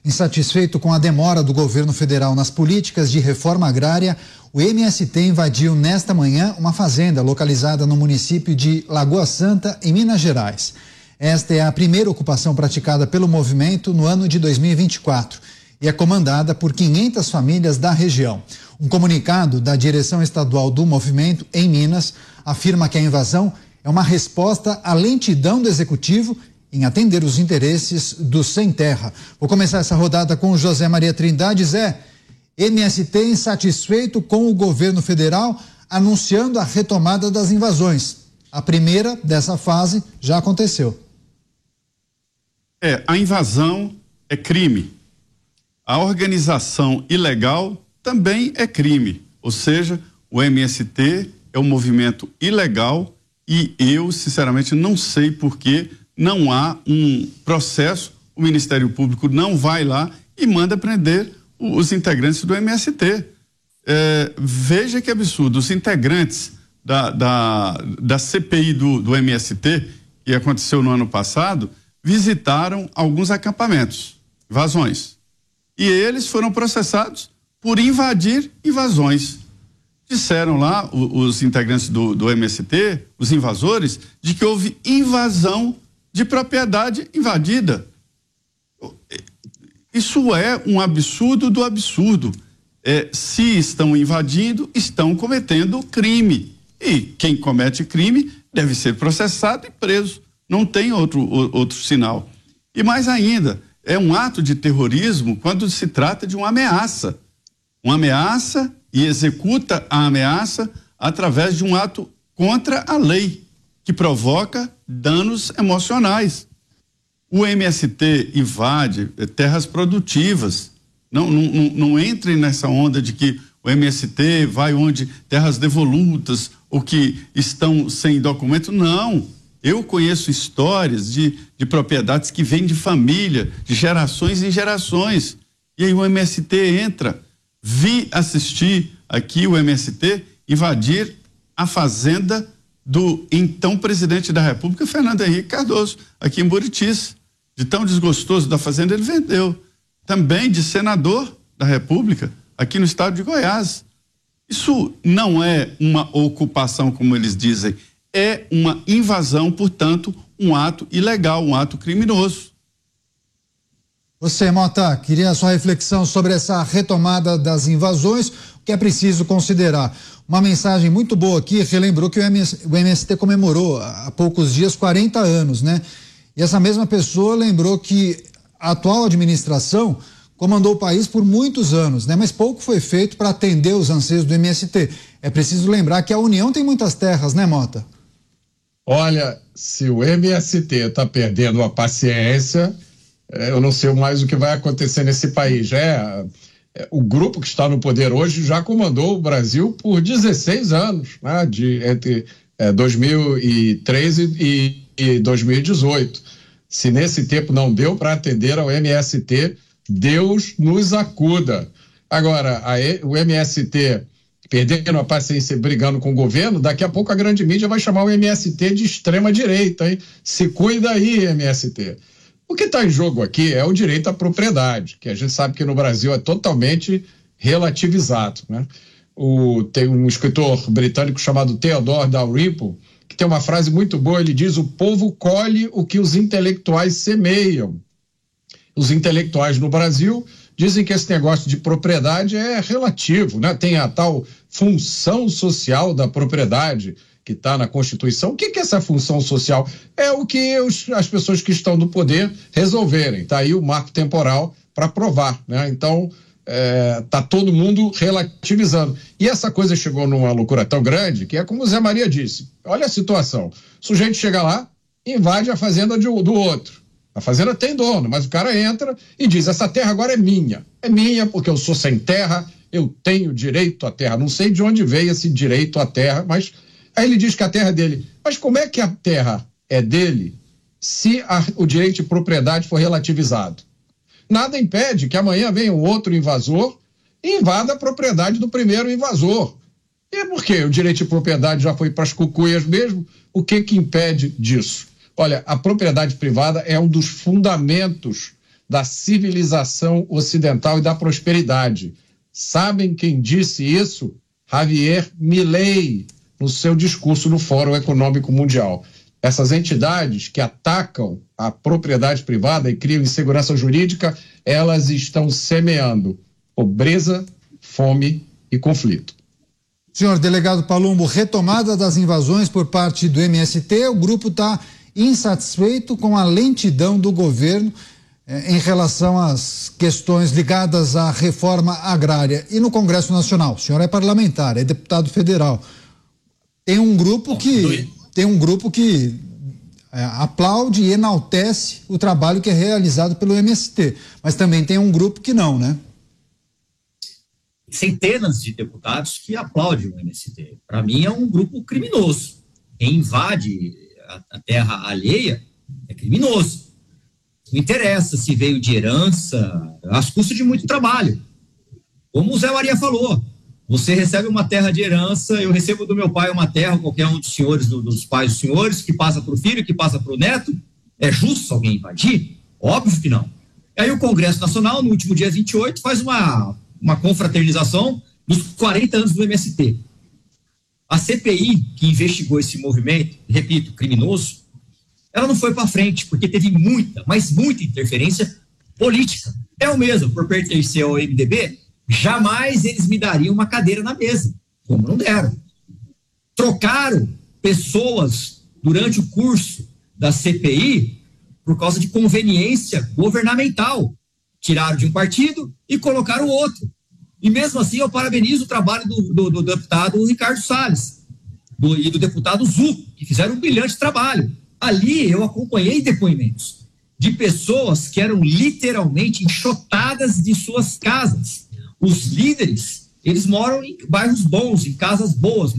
Insatisfeito com a demora do governo federal nas políticas de reforma agrária, o MST invadiu nesta manhã uma fazenda localizada no município de Lagoa Santa, em Minas Gerais. Esta é a primeira ocupação praticada pelo movimento no ano de 2024 e é comandada por 500 famílias da região. Um comunicado da direção estadual do movimento em Minas afirma que a invasão é uma resposta à lentidão do executivo em atender os interesses do sem terra. Vou começar essa rodada com o José Maria Trindade. Zé, MST insatisfeito com o governo federal anunciando a retomada das invasões. A primeira dessa fase já aconteceu. A invasão é crime. A organização ilegal também é crime. Ou seja, o MST é um movimento ilegal e eu, sinceramente, não sei por que não há um processo, o Ministério Público não vai lá e manda prender os integrantes do MST. Veja que absurdo, os integrantes da CPI do MST, que aconteceu no ano passado, visitaram alguns acampamentos, invasões, e eles foram processados por invadir invasões. Disseram lá os integrantes do MST, os invasores, de que houve invasão de propriedade invadida. Isso é um absurdo do absurdo. Se estão invadindo, estão cometendo crime. E quem comete crime deve ser processado e preso. Não tem outro sinal. E mais ainda, é um ato de terrorismo quando se trata de uma ameaça. Uma ameaça e executa a ameaça através de um ato contra a lei, que provoca danos emocionais. O MST invade terras produtivas. Não entrem nessa onda de que o MST vai onde terras devolutas ou que estão sem documento. Não. Eu conheço histórias de propriedades que vêm de família, de gerações em gerações. E aí o MST entra. Vi assistir aqui o MST invadir a fazenda do então presidente da República, Fernando Henrique Cardoso, aqui em Buritis. De tão desgostoso da fazenda, ele vendeu. Também de senador da República, aqui no estado de Goiás. Isso não é uma ocupação, como eles dizem, é uma invasão, portanto, um ato ilegal, um ato criminoso. Você, Mota, queria a sua reflexão sobre essa retomada das invasões, o que é preciso considerar. Uma mensagem muito boa aqui, relembrou que o MST comemorou há poucos dias 40 anos, né? E essa mesma pessoa lembrou que a atual administração comandou o país por muitos anos, né? Mas pouco foi feito para atender os anseios do MST. É preciso lembrar que a União tem muitas terras, né, Mota? Olha, se o MST está perdendo a paciência, eu não sei mais o que vai acontecer nesse país. O grupo que está no poder hoje já comandou o Brasil por 16 anos, né? Entre 2013 e 2018. Se nesse tempo não deu para atender ao MST, Deus nos acuda. Agora, o MST perdendo a paciência, brigando com o governo, daqui a pouco a grande mídia vai chamar o MST de extrema-direita, hein? Se cuida aí, MST. O que está em jogo aqui é o direito à propriedade, que a gente sabe que no Brasil é totalmente relativizado, né? Tem um escritor britânico chamado Theodore Dalrymple, que tem uma frase muito boa, ele diz: o povo colhe o que os intelectuais semeiam. Os intelectuais no Brasil dizem que esse negócio de propriedade é relativo, né? Tem a tal função social da propriedade que está na Constituição. O que é essa função social? É o que as pessoas que estão no poder resolverem. Está aí o marco temporal para provar, né? Então, está todo mundo relativizando. E essa coisa chegou numa loucura tão grande que é como o Zé Maria disse. Olha a situação. O sujeito chega lá, invade a fazenda do outro. A fazenda tem dono, mas o cara entra e diz: essa terra agora é minha. É minha porque eu sou sem terra, eu tenho direito à terra. Não sei de onde veio esse direito à terra, mas aí ele diz que a terra é dele. Mas como é que a terra é dele se o direito de propriedade for relativizado? Nada impede que amanhã venha um outro invasor e invada a propriedade do primeiro invasor. E por quê? O direito de propriedade já foi para as cucuias mesmo? O que impede disso? Olha, a propriedade privada é um dos fundamentos da civilização ocidental e da prosperidade. Sabem quem disse isso? Javier Milei, no seu discurso no Fórum Econômico Mundial. Essas entidades que atacam a propriedade privada e criam insegurança jurídica, elas estão semeando pobreza, fome e conflito. Senhor delegado Palumbo, retomada das invasões por parte do MST, o grupo está insatisfeito com a lentidão do governo em relação às questões ligadas à reforma agrária. E no Congresso Nacional, o senhor é parlamentar, é deputado federal. Tem um grupo que aplaude e enaltece o trabalho que é realizado pelo MST, mas também tem um grupo que não, né? Centenas de deputados que aplaudem o MST. Para mim é um grupo criminoso. Quem invade a terra alheia é criminoso. Não interessa se veio de herança, às custas de muito trabalho. Como o Zé Maria falou, você recebe uma terra de herança, eu recebo do meu pai uma terra, qualquer um dos senhores, dos pais dos senhores, que passa para o filho, que passa para o neto. É justo alguém invadir? Óbvio que não. Aí o Congresso Nacional, no último dia 28, faz uma confraternização dos 40 anos do MST. A CPI, que investigou esse movimento, repito, criminoso, ela não foi para frente, porque teve muita, mas muita interferência política. Eu mesmo, por pertencer ao MDB, jamais eles me dariam uma cadeira na mesa, como não deram. Trocaram pessoas durante o curso da CPI por causa de conveniência governamental. Tiraram de um partido e colocaram outro. E mesmo assim eu parabenizo o trabalho do deputado Ricardo Salles e do deputado Zucco, que fizeram um brilhante trabalho. Ali eu acompanhei depoimentos de pessoas que eram literalmente enxotadas de suas casas. Os líderes, eles moram em bairros bons, em casas boas,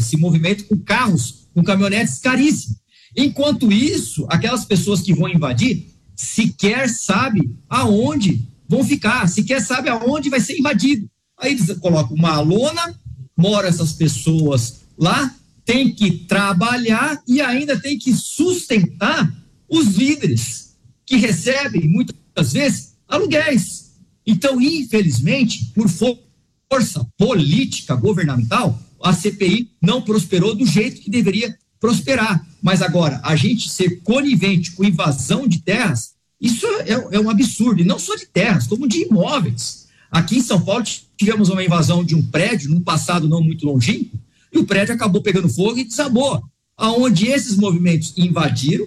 se movimentam com carros, com caminhonetes caríssimos. Enquanto isso, aquelas pessoas que vão invadir sequer sabem aonde vão ficar, sequer sabem aonde vai ser invadido. Aí eles colocam uma lona, moram essas pessoas lá, tem que trabalhar e ainda tem que sustentar os líderes, que recebem, muitas vezes, aluguéis. Então, infelizmente, por força política governamental, a CPI não prosperou do jeito que deveria prosperar. Mas agora, a gente ser conivente com invasão de terras, isso é um absurdo, e não só de terras, como de imóveis. Aqui em São Paulo tivemos uma invasão de um prédio, num passado não muito longínquo, e o prédio acabou pegando fogo e desabou. Aonde esses movimentos invadiram,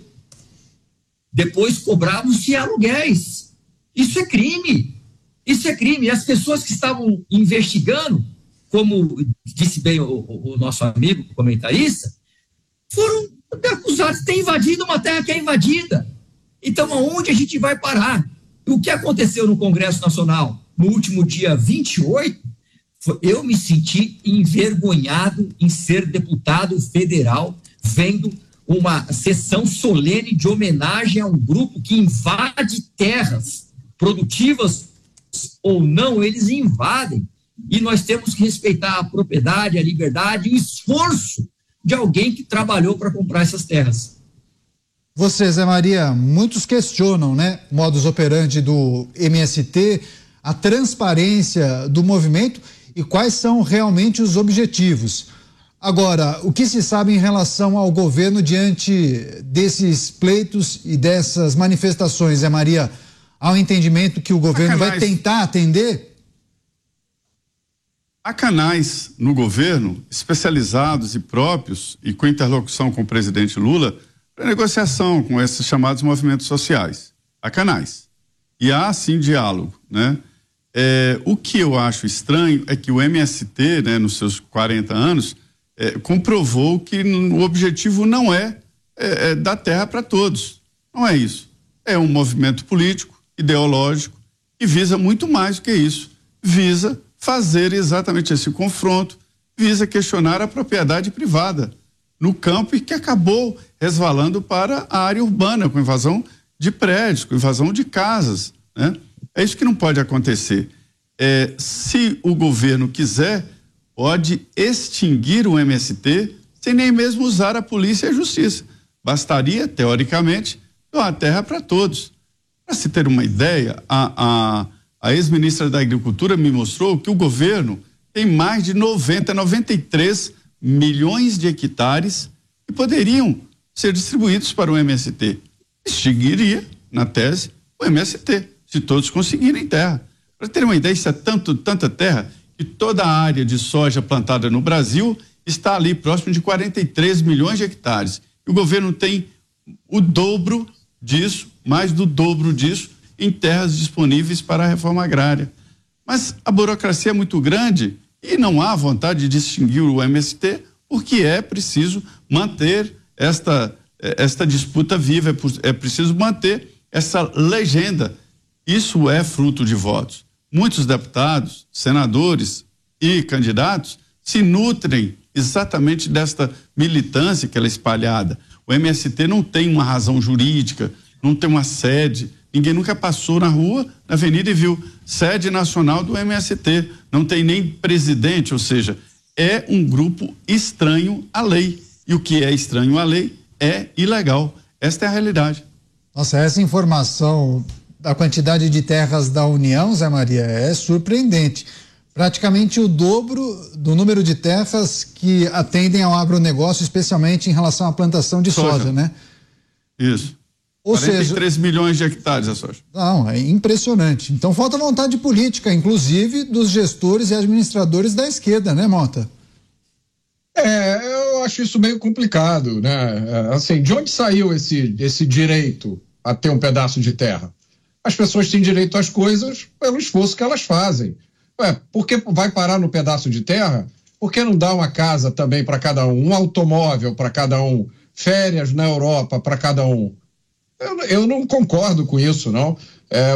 depois cobravam-se aluguéis. Isso é crime. Isso é crime. E as pessoas que estavam investigando, como disse bem o nosso amigo comentarista, foram acusados de ter invadido uma terra que é invadida. Então, aonde a gente vai parar? O que aconteceu no Congresso Nacional no último dia 28, eu me senti envergonhado em ser deputado federal, vendo uma sessão solene de homenagem a um grupo que invade terras produtivas ou não, eles invadem. E nós temos que respeitar a propriedade, a liberdade e o esforço de alguém que trabalhou para comprar essas terras. Você, Zé Maria, muitos questionam, né, modus operandi do MST, a transparência do movimento e quais são realmente os objetivos. Agora, o que se sabe em relação ao governo diante desses pleitos e dessas manifestações, Zé Maria? Há um entendimento que o governo vai tentar atender? Há canais no governo especializados e próprios e com interlocução com o presidente Lula para negociação com esses chamados movimentos sociais. Há canais. E há, sim, diálogo, né? O que eu acho estranho é que o MST, né, nos seus 40 anos, comprovou que o objetivo não é dar terra para todos. Não é isso. É um movimento político, ideológico, que visa muito mais do que isso. Visa fazer exatamente esse confronto, visa questionar a propriedade privada no campo e que acabou resvalando para a área urbana, com invasão de prédios, com invasão de casas, né? É isso que não pode acontecer. Se o governo quiser, pode extinguir o MST sem nem mesmo usar a polícia e a justiça. Bastaria, teoricamente, doar terra para todos. Para se ter uma ideia, a ex-ministra da Agricultura me mostrou que o governo tem mais de 93 milhões de hectares que poderiam ser distribuídos para o MST. Extinguiria, na tese, o MST, se todos conseguirem terra. Para ter uma ideia, isso é tanta terra que toda a área de soja plantada no Brasil está ali próximo de 43 milhões de hectares. E o governo tem o dobro disso, mais do dobro disso, em terras disponíveis para a reforma agrária. Mas a burocracia é muito grande e não há vontade de extinguir o MST, porque é preciso manter esta disputa viva, é preciso manter essa legenda. Isso é fruto de votos. Muitos deputados, senadores e candidatos se nutrem exatamente desta militância que ela é espalhada. O MST não tem uma razão jurídica, não tem uma sede. Ninguém nunca passou na rua, na avenida e viu sede nacional do MST. Não tem nem presidente, ou seja, é um grupo estranho à lei. E o que é estranho à lei é ilegal. Esta é a realidade. Nossa, essa informação da quantidade de terras da União, Zé Maria, é surpreendente. Praticamente o dobro do número de terras que atendem ao agronegócio, especialmente em relação à plantação de soja, né? Isso. Ou 43 seja, milhões de hectares a soja. Não, é impressionante. Então falta vontade política, inclusive dos gestores e administradores da esquerda, né, Mota? Eu acho isso meio complicado, né? Assim, de onde saiu esse direito a ter um pedaço de terra? As pessoas têm direito às coisas pelo esforço que elas fazem. Por que vai parar no pedaço de terra? Por que não dá uma casa também para cada um automóvel para cada um, férias na Europa para cada um? Eu não concordo com isso, não.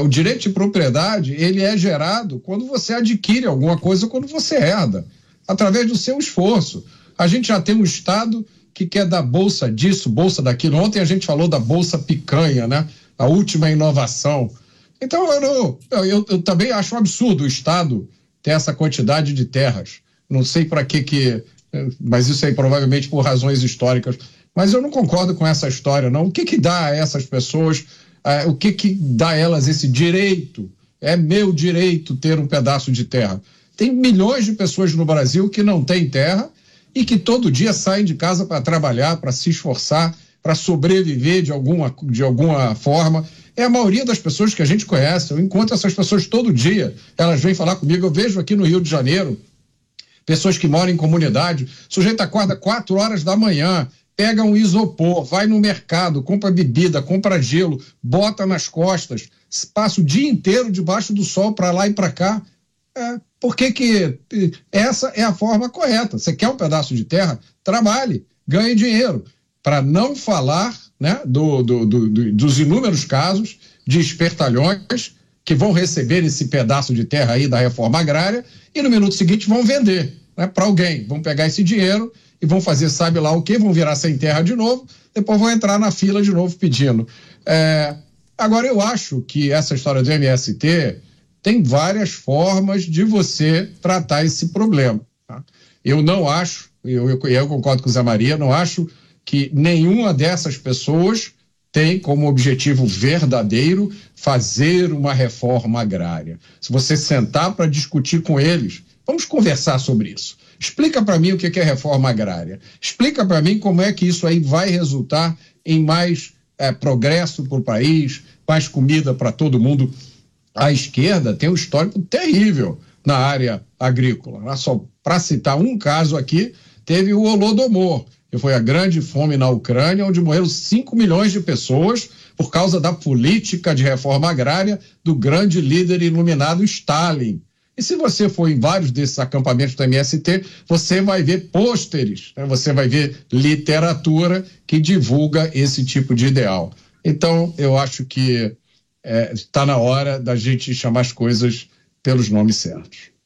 O direito de propriedade, ele é gerado quando você adquire alguma coisa, quando você herda, através do seu esforço. A gente já tem um Estado que quer dar bolsa disso, bolsa daquilo. Ontem a gente falou da bolsa picanha, né? A última inovação. Então, eu também acho um absurdo o Estado ter essa quantidade de terras. Não sei para que... Mas isso aí provavelmente por razões históricas. Mas eu não concordo com essa história, não. O que dá a essas pessoas, o que dá a elas esse direito? É meu direito ter um pedaço de terra. Tem milhões de pessoas no Brasil que não têm terra e que todo dia saem de casa para trabalhar, para se esforçar, para sobreviver de alguma forma. É a maioria das pessoas que a gente conhece. Eu encontro essas pessoas todo dia. Elas vêm falar comigo. Eu vejo aqui no Rio de Janeiro pessoas que moram em comunidade. O sujeito acorda 4 horas da manhã, pega um isopor, vai no mercado, compra bebida, compra gelo, bota nas costas, passa o dia inteiro debaixo do sol para lá e para cá. Por que essa é a forma correta? Você quer um pedaço de terra? Trabalhe, ganhe dinheiro. Para não falar, né, dos inúmeros casos de espertalhões que vão receber esse pedaço de terra aí da reforma agrária e no minuto seguinte vão vender, né, para alguém. Vão pegar esse dinheiro e vão fazer sabe lá o quê, vão virar sem terra de novo, depois vão entrar na fila de novo pedindo. Agora, eu acho que essa história do MST tem várias formas de você tratar esse problema. Tá? Eu não acho, eu concordo com o Zé Maria, não acho que nenhuma dessas pessoas tem como objetivo verdadeiro fazer uma reforma agrária. Se você sentar para discutir com eles, vamos conversar sobre isso. Explica para mim o que é reforma agrária. Explica para mim como é que isso aí vai resultar em mais progresso para o país, mais comida para todo mundo. A esquerda tem um histórico terrível na área agrícola. Só para citar um caso aqui, teve o Holodomor, que foi a grande fome na Ucrânia, onde morreram 5 milhões de pessoas por causa da política de reforma agrária do grande líder iluminado Stalin. E se você for em vários desses acampamentos do MST, você vai ver pôsteres, né? Você vai ver literatura que divulga esse tipo de ideal. Então, eu acho que está na hora da gente chamar as coisas pelos nomes certos.